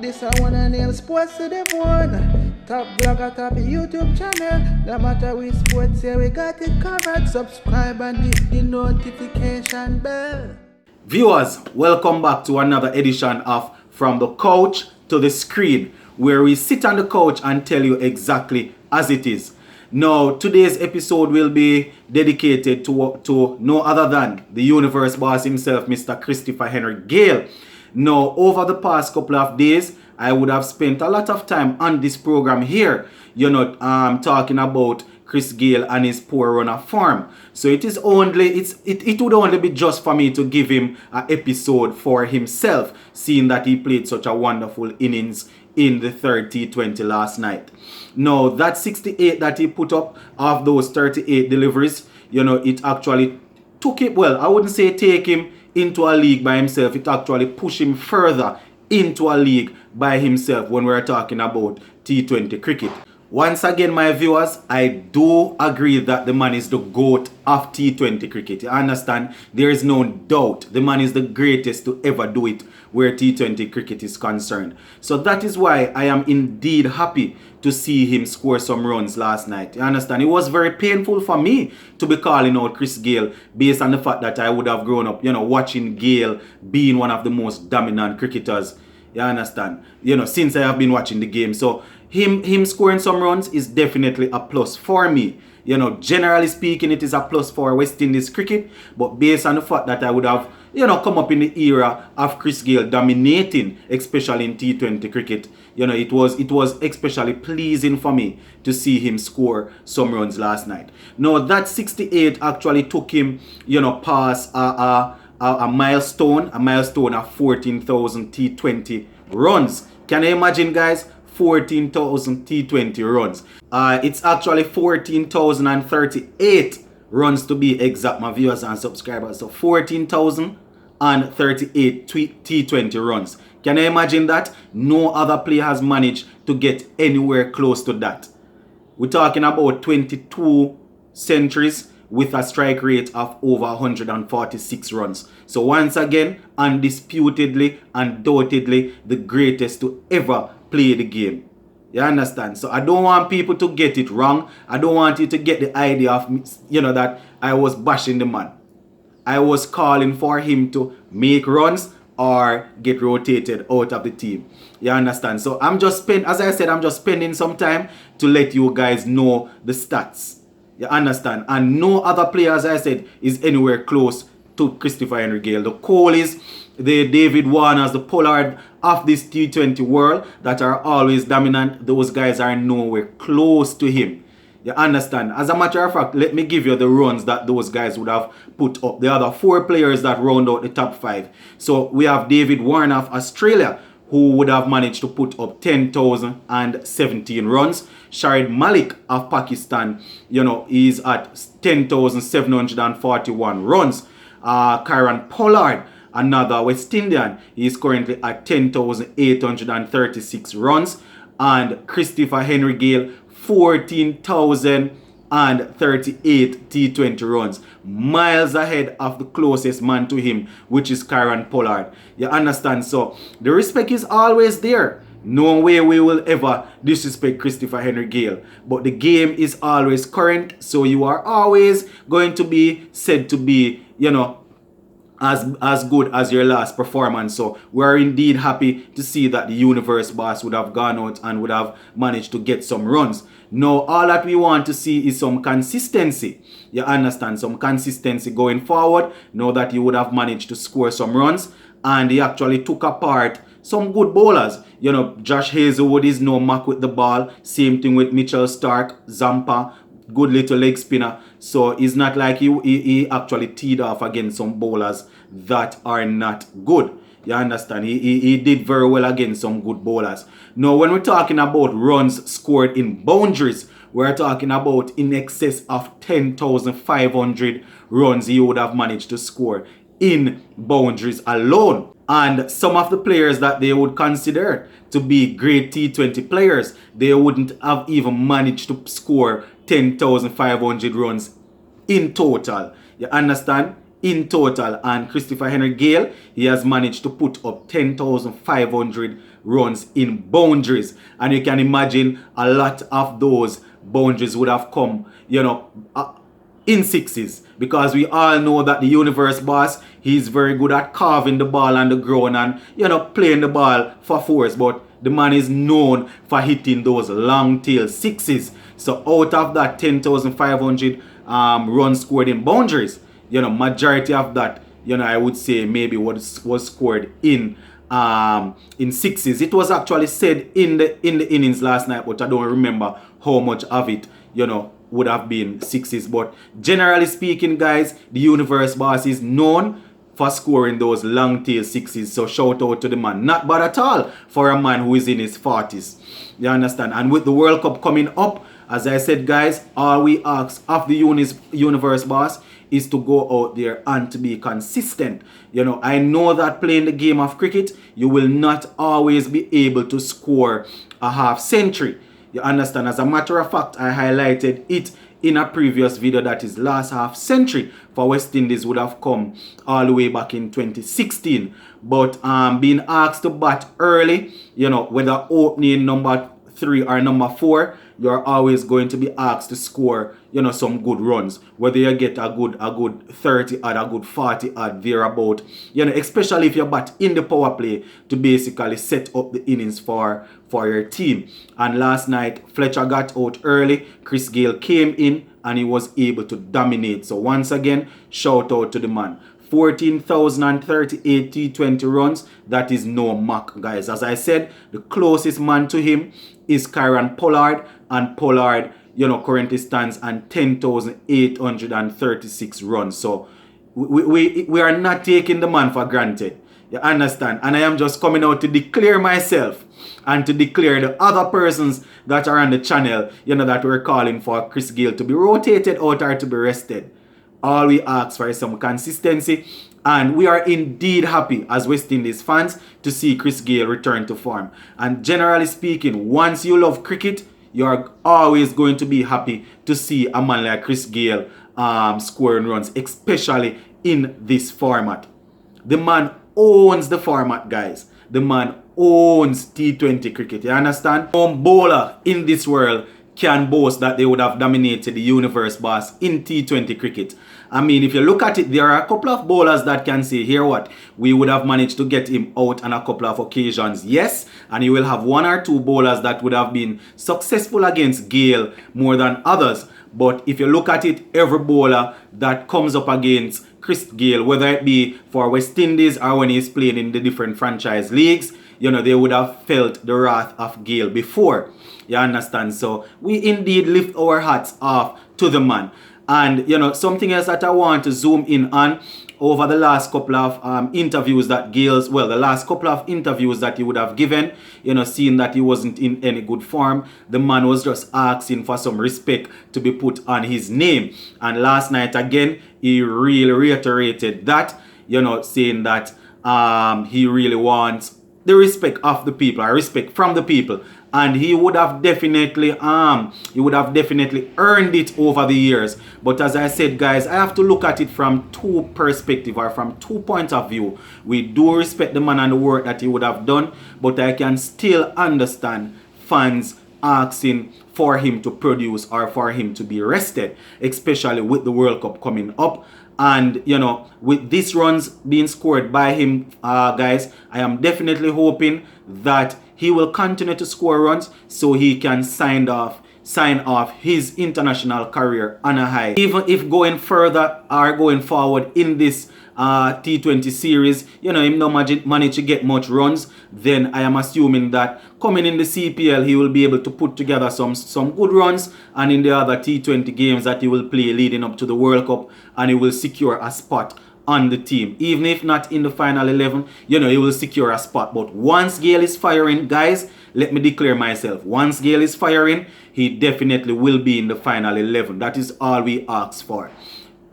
This I wanna nail sports to the bone. Top blogger, top YouTube channel. No matter which sports, here we got it covered. Subscribe and hit the notification bell. Viewers, welcome back to another edition of From the Couch to the Screen, where we sit on the couch and tell you exactly as it is. Now, today's episode will be dedicated to no other than the universe boss himself, Mr. Christopher Henry Gayle. Now, over the past couple of days, I would have spent a lot of time on this program here, talking about Chris Gayle and his poor run of form. So it would only be just for me to give him an episode for himself, seeing that he played such a wonderful innings in the third T20 last night. Now, that 68 that he put up of those 38 deliveries, it actually took it, well, I wouldn't say take him into a league by himself. It actually pushed him further into a league by himself when we're talking about T20 cricket. Once again, my viewers, I do agree that the man is the GOAT of T20 cricket. You understand? There is no doubt the man is the greatest to ever do it where T20 cricket is concerned. So that is why I am indeed happy to see him score some runs last night. You understand? It was very painful for me to be calling out Chris Gayle based on the fact that I would have grown up, watching Gayle being one of the most dominant cricketers. You understand? Since I have been watching the game. So him scoring some runs is definitely a plus for me. Generally speaking, it is a plus for West Indies cricket. But based on the fact that I would have, come up in the era of Chris Gayle dominating, especially in T20 cricket, it was especially pleasing for me to see him score some runs last night. Now, that 68 actually took him, past a milestone of 14,000 T20 runs. Can you imagine, guys? 14,000 T20 runs. It's actually 14,038 runs to be exact, my viewers and subscribers. So 14,038 T20 runs. Can you imagine that? No other player has managed to get anywhere close to that. We're talking about 22 centuries with a strike rate of over 146 runs. So once again, undisputedly, undoubtedly, the greatest to ever play the game. You understand? So I don't want people to get it wrong. I don't want you to get the idea of, that I was bashing the man. I was calling for him to make runs or get rotated out of the team. You understand? So I'm just spending some time to let you guys know the stats. You understand? And no other player, as I said, is anywhere close to Christopher Henry Gayle. The Kohlis, the David Warners, the Pollard of this T20 world that are always dominant, those guys are nowhere close to him. You understand? As a matter of fact, let me give you the runs that those guys would have put up. The other four players that round out the top five. So we have David Warner of Australia, who would have managed to put up 10,017 runs. Shahid Malik of Pakistan, is at 10,741 runs. Kieron Pollard, another West Indian, is currently at 10,836 runs. And Christopher Henry Gayle, 14,038 T20 runs. Miles ahead of the closest man to him, which is Kieron Pollard. You understand? So the respect is always there. No way we will ever disrespect Christopher Henry Gayle. But the game is always current. So you are always going to be said to be, as good as your last performance. So we're indeed happy to see that the universe boss would have gone out and would have managed to get some runs. Now, all that we want to see is some consistency. You understand? Some consistency going forward. Now that he would have managed to score some runs. And he actually took apart some good bowlers. Josh Hazelwood is no muck with the ball. Same thing with Mitchell Stark, Zampa. Good little leg spinner. So it's not like he actually teed off against some bowlers that are not good. You understand? He did very well against some good bowlers. Now, when we're talking about runs scored in boundaries, we're talking about in excess of 10,500 runs he would have managed to score in boundaries alone. And some of the players that they would consider to be great T20 players, they wouldn't have even managed to score 10,500 runs in total. You understand? in total, and Christopher Henry Gayle, he has managed to put up 10,500 runs in boundaries. And you can imagine a lot of those boundaries would have come, in sixes, because we all know that the universe boss, he's very good at carving the ball on the ground and playing the ball for force, but the man is known for hitting those long tail sixes. So out of that 10,500 runs scored in boundaries, majority of that, I would say maybe was scored in sixes. It was actually said in the innings last night, but I don't remember how much of it would have been sixes. But generally speaking, guys, the universe boss is known for scoring those long tail sixes. So shout out to the man. Not bad at all for a man who is in his 40s. You understand? And with the World Cup coming up, as I said, guys, all we ask of the universe boss is to go out there and to be consistent. I know that playing the game of cricket, you will not always be able to score a half century. You understand? As a matter of fact, I highlighted it in a previous video that is last half century for West Indies would have come all the way back in 2016. But being asked to bat early, whether opening number 3 or number 4, you're always going to be asked to score, some good runs. Whether you get a good 30 odd, a good 40 odd, thereabout. Especially if you bat in the power play to basically set up the innings for your team. And last night, Fletcher got out early. Chris Gayle came in and he was able to dominate. So once again, shout out to the man. 14,038 T20 runs. That is no mock, guys. As I said, the closest man to him is Kieran Pollard, and Pollard, currently stands on 10,836 runs. So we are not taking the man for granted. You understand? And I am just coming out to declare myself and to declare the other persons that are on the channel, that we're calling for Chris Gayle to be rotated out or to be rested. All we ask for is some consistency, and we are indeed happy as West Indies fans to see Chris Gayle return to form. And generally speaking, once you love cricket, you are always going to be happy to see a man like Chris Gayle scoring runs, especially in this format. The man owns the format, guys. The man owns T20 cricket. You understand? No bowler in this world can boast that they would have dominated the universe boss in T20 cricket. I mean, if you look at it, there are a couple of bowlers that can say, here what, we would have managed to get him out on a couple of occasions. Yes, and you will have 1 or 2 bowlers that would have been successful against Gayle more than others. But if you look at it, every bowler that comes up against Chris Gayle, whether it be for West Indies or when he's playing in the different franchise leagues, they would have felt the wrath of Gayle before. You understand? So we indeed lift our hats off to the man. And something else that I want to zoom in on over the last couple of interviews that the last couple of interviews that he would have given, seeing that he wasn't in any good form, the man was just asking for some respect to be put on his name. And last night again, he really reiterated that, saying that he really wants the respect of the people, or respect from the people. And he would have definitely earned it over the years. But as I said, guys, I have to look at it from 2 perspectives, or from 2 points of view. We do respect the man and the work that he would have done, but I can still understand fans asking for him to produce or for him to be rested, especially with the World Cup coming up. And with these runs being scored by him, guys, I am definitely hoping that he will continue to score runs so he can sign off his international career on a high. Even if going further or going forward in this T20 series, him not manage to get much runs, then I am assuming that coming in the CPL, he will be able to put together some good runs, and in the other T20 games that he will play leading up to the World Cup, and he will secure a spot on the team. Even if not in the final 11, he will secure a spot. But once Gayle is firing, guys, let me declare myself, once Gayle is firing, he definitely will be in the final 11. That is all we ask for.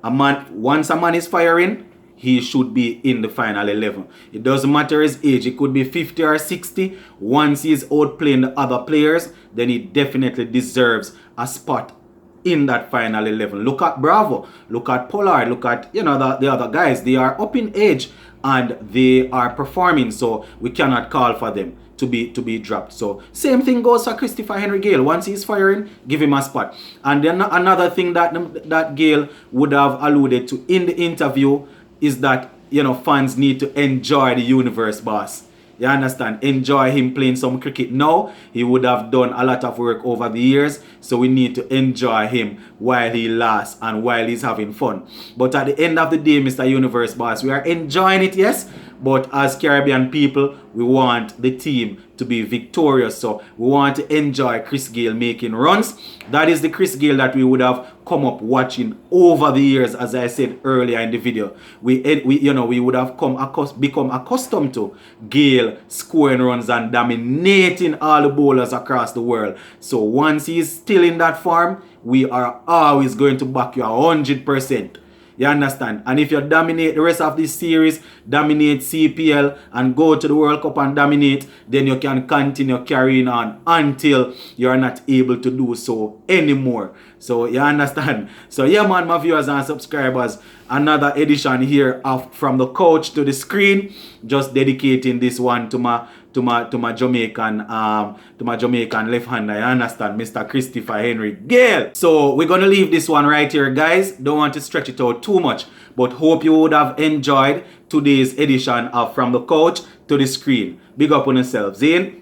Once a man is firing, he should be in the final 11. It doesn't matter his age. It could be 50 or 60. Once he's outplaying the other players, then he definitely deserves a spot in that final 11. Look at Bravo. Look at Pollard. Look at the other guys. They are up in age and they are performing. So we cannot call for them to be dropped. So same thing goes for Christopher Henry Gayle. Once he's firing, give him a spot. And then another thing that Gayle would have alluded to in the interview is that, you know, fans need to enjoy the universe, boss. You understand? Enjoy him playing some cricket now. He would have done a lot of work over the years. So we need to enjoy him while he lasts and while he's having fun. But at the end of the day, Mr. Universe Boss, we are enjoying it, yes. But as Caribbean people, we want the team to be victorious. So we want to enjoy Chris Gayle making runs. That is the Chris Gayle that we would have come up watching over the years, as I said earlier in the video. We would have become accustomed to Gayle scoring runs and dominating all the bowlers across the world. So once he's still in that form, we are always going to back you 100%. You understand? And if you dominate the rest of this series, dominate CPL and go to the World Cup and dominate, then you can continue carrying on until you are not able to do so anymore. So you understand? So yeah, man, my viewers and subscribers, another edition here of From the Couch to the Screen. Just dedicating this one to my Jamaican left-hander, I understand, Mr. Christopher Henry Gayle. So we're gonna leave this one right here, guys. Don't want to stretch it out too much, but hope you would have enjoyed today's edition of From the Couch to the Screen. Big up on yourselves, Zane.